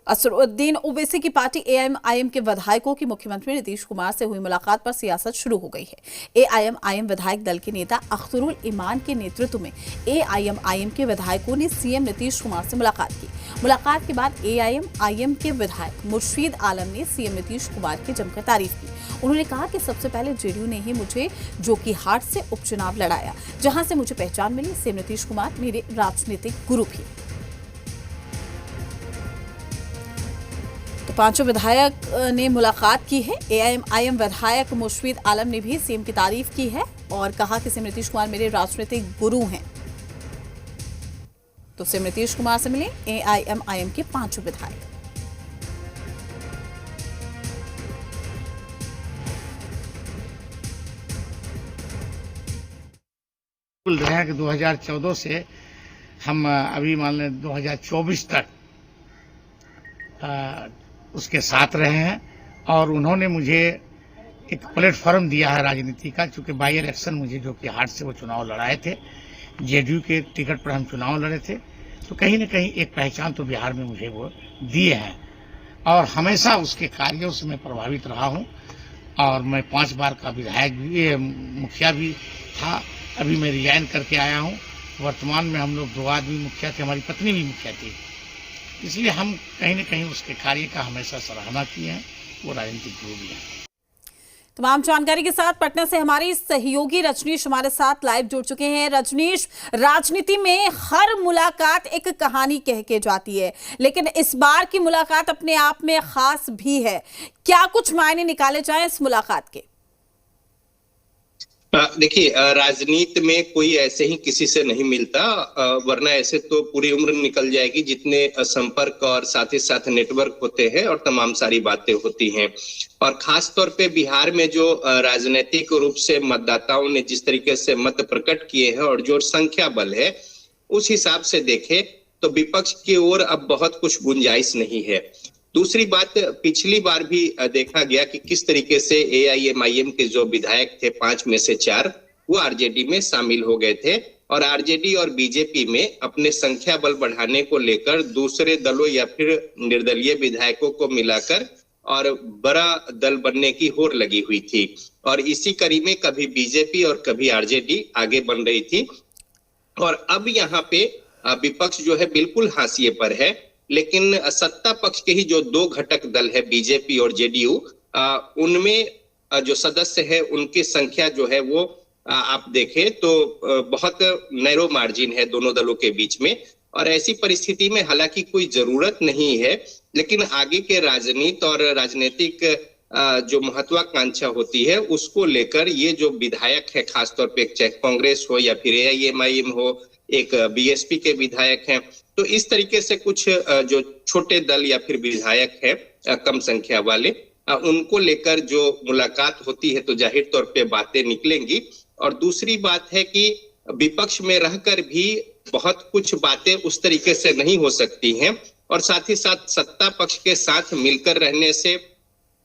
असदुद्दीन ओवैसी की party AIMIM के विधायकों की मुख्यमंत्री नीतीश कुमार से हुई मुलाकात पर सियासत शुरू हो गई है। एआईएमआईएम विधायक दल के नेता अख्तरुल ईमान के नेतृत्व में एआईएमआईएम के विधायकों ने सीएम नीतीश कुमार से मुलाकात की। मुलाकात के बाद एआईएमआईएम के विधायक मुर्शीद आलम ने सीएम नीतीश कुमार की जमकर तारीफ की। उन्होंने कहा कि सबसे पहले जेडीयू ने ही मुझे जोकीहाट से उपचुनाव लड़ाया, जहां से मुझे पहचान मिली। सीएम नीतीश कुमार मेरे राजनीतिक गुरु भी। तो पांचों विधायक ने मुलाकात की है। एआईएमआईएम विधायक मुर्शीद आलम ने भी सीएम की तारीफ की है और कहा कि सीएम नीतीश कुमार मेरे राजनीतिक गुरु हैं। तो सीएम नीतीश कुमार से मिले एआईएमआईएम के पांचों विधायक। बोल रहे हैं कि 2014 से हम अभी मान लें 2024 तक उसके साथ रहे हैं और उन्होंने मुझे एक प्लेटफॉर्म दिया है राजनीति का, क्योंकि बाई इलेक्शन मुझे जो कि हाट से वो चुनाव लड़ाए थे, जेडीयू के टिकट पर हम चुनाव लड़े थे, तो कहीं न कहीं एक पहचान तो बिहार में मुझे वो दिए हैं और हमेशा उसके कार्यों से मैं प्रभावित रहा हूं। और मैं 5 बार का विधायक भी, मुखिया भी था। अभी मैं रिजाइन करके आया हूं। वर्तमान में हम लोग 2 आदमी मुखिया थे, हमारी पत्नी भी मुखिया थी, इसलिए हम कहीं न कहीं उसके कार्य का हमेशा सराहना किए हैं। वो राजनीतिक गुरु भी हैं। तमाम जानकारी के साथ पटना से हमारी सहयोगी रजनीश हमारे साथ लाइव जुड़ चुके हैं। रजनीश, राजनीति में हर मुलाकात एक कहानी कह के जाती है, लेकिन इस बार की मुलाकात अपने आप में खास भी है। क्या कुछ मायने निकाले जाएं इस मुलाकात के? देखिए, राजनीति में कोई ऐसे ही किसी से नहीं मिलता, वरना ऐसे तो पूरी उम्र निकल जाएगी। जितने संपर्क और साथ ही साथ नेटवर्क होते हैं और तमाम सारी बातें होती हैं। और खास तौर पे बिहार में जो राजनीतिक रूप से मतदाताओं ने जिस तरीके से मत प्रकट किए हैं और जो संख्या बल है, उस हिसाब से देखें तो विपक्ष की ओर अब बहुत कुछ गुंजाइश नहीं है। दूसरी बात, पिछली बार भी देखा गया कि किस तरीके से एआईएमआईएम के जो विधायक थे 5 में से 4 वो आरजेडी में शामिल हो गए थे और आरजेडी और बीजेपी में अपने संख्या बल बढ़ाने को लेकर दूसरे दलों या फिर निर्दलीय विधायकों को मिलाकर और बड़ा दल बनने की होड़ लगी हुई थी। और इसी कड़ी में कभी बीजेपी और कभी आरजेडी आगे बन रही थी। और अब यहाँ पे विपक्ष जो है बिल्कुल हाशिए पर है, लेकिन सत्ता पक्ष के ही जो 2 घटक दल है बीजेपी और जेडीयू, उनमें जो सदस्य है उनकी संख्या जो है वो आप देखें तो बहुत नैरो मार्जिन है दोनों दलों के बीच में। और ऐसी परिस्थिति में हालांकि कोई जरूरत नहीं है, लेकिन आगे के राजनीति और राजनीतिक जो महत्वाकांक्षा होती है उसको लेकर ये जो विधायक है, खासतौर पे चाहे कांग्रेस हो या फिर एआईएमआईएम हो, एक बीएसपी के विधायक हैं, तो इस तरीके से कुछ जो छोटे दल या फिर विधायक है कम संख्या वाले, उनको लेकर जो मुलाकात होती है तो जाहिर तौर पे बातें निकलेंगी। और दूसरी बात है कि विपक्ष में रहकर भी बहुत कुछ बातें उस तरीके से नहीं हो सकती हैं और साथ ही साथ सत्ता पक्ष के साथ मिलकर रहने से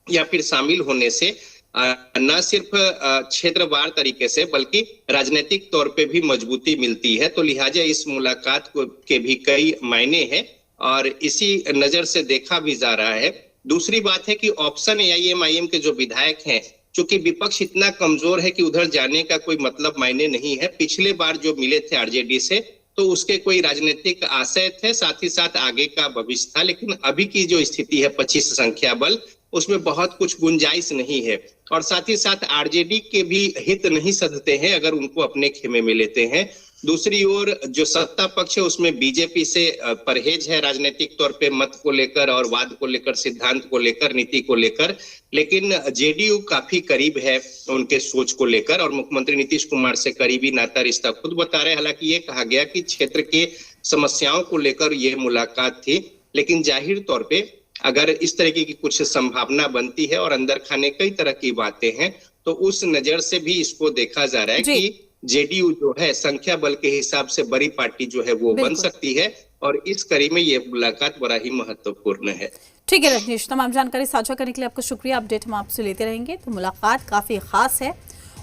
या फिर शामिल होने से न सिर्फ क्षेत्रवार तरीके से बल्कि राजनीतिक तौर पे भी मजबूती मिलती है। तो लिहाजा इस मुलाकात के भी कई मायने हैं और इसी नजर से देखा भी जा रहा है। दूसरी बात है कि ऑप्शन एआईएमआईएम के जो विधायक हैं, चूंकि विपक्ष इतना कमजोर है कि उधर जाने का कोई मतलब मायने नहीं है। पिछले बार जो मिले थे आरजेडी से तो उसके कोई राजनीतिक आशय थे, साथ ही साथ आगे का भविष्य था, लेकिन अभी की जो स्थिति है 25 संख्या बल, उसमें बहुत कुछ गुंजाइश नहीं है। और साथ ही साथ आरजेडी के भी हित नहीं सधते हैं अगर उनको अपने खेमे में लेते हैं। दूसरी ओर जो सत्ता पक्ष है उसमें बीजेपी से परहेज है राजनीतिक तौर पे, मत को लेकर और वाद को लेकर, सिद्धांत को लेकर, नीति को लेकर, लेकिन जेडीयू काफी करीब है उनके सोच को लेकर और मुख्यमंत्री नीतीश कुमार से करीबी नाता रिश्ता खुद बता रहे हैं। हालांकि ये कहा गया कि क्षेत्र के समस्याओं को लेकर ये मुलाकात थी, लेकिन जाहिर तौर पे अगर इस तरीके की कुछ संभावना बनती है और अंदर खाने कई तरह की बातें हैं, तो उस नजर से भी इसको देखा जा रहा है कि जेडीयू जो है संख्या बल के हिसाब से बड़ी पार्टी जो है वो बन सकती है और इस कड़ी में ये मुलाकात बड़ा ही महत्वपूर्ण है। ठीक है रजनीश, तमाम जानकारी साझा करने के लिए आपका शुक्रिया। अपडेट हम आपसे लेते रहेंगे। तो मुलाकात काफी खास है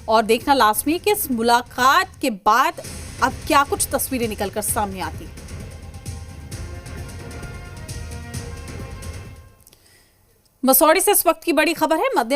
और देखना लाजमी है कि इस मुलाकात के बाद अब क्या कुछ तस्वीरें निकलकर सामने आती है। मसौड़ी से इस वक्त की बड़ी खबर है। मध्य